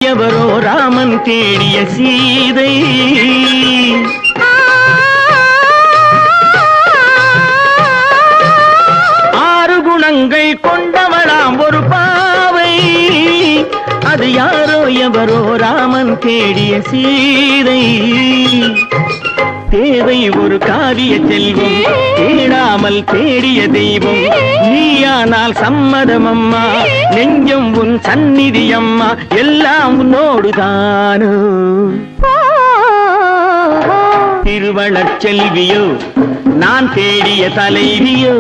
எவரோ ராமன் தேடிய சீதை ஆறு குணங்கள் கொண்டவளாம் ஒரு பாவை அது யாரோ எவரோ ராமன் தேடிய சீதை தேவை ஒரு காவிய செல்வம் தேடாமல் தேடிய தெய்வம் நீயானால் சம்மதம் அம்மா நெஞ்சம் உன் சந்நிதி அம்மா எல்லாம் உன்னோடுதானோ திருவளர் செல்வியோ நான் தேடிய தலைவியோ